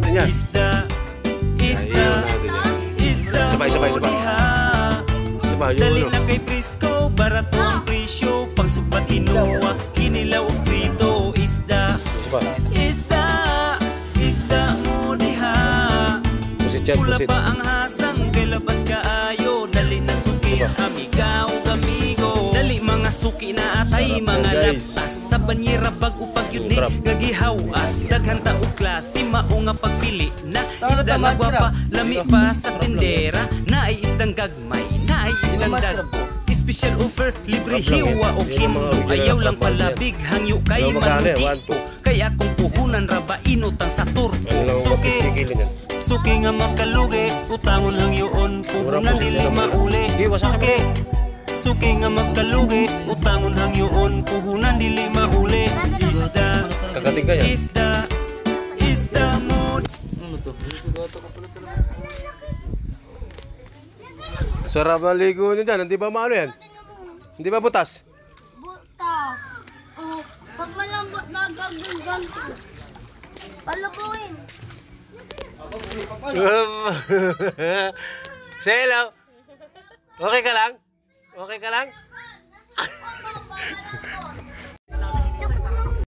natin yan. Sabay. Dali na kay Prisco, barato ang presyo. Pagsupat inuwa, kinilaw o prito. Isda mo diha. Pula pa ang hasang, kay labas kaayo. Dali na suki, amigaw, amigo. Dali mga suki na atay, mga labas. Sa banyera bago pag yun gagihawas. Daghan ta o klase, mao nga pagpili na. Isda nga gwapa, lami pa sa tindera. Naay isdang gagmay, naay isdang dagko. Special offer, libre hiwa o kindo. Ayaw lang palabig, hangyo kay manutiko. Kaya kung puhunan raba, inutang sa turko. Suki nga makalugi, utangon lang yun. Puhunan dili mauli. Suki nga makalugi, utangon lang yun. Puhunan dili mauli. Isda mo. Sarap na ligo nyo dyan. Hindi ba maano yan? Hindi ba butas? Butas. Oh, pag malambot na gagawin ko. Palabuin. Selo. Okay ka lang? Okay ka lang?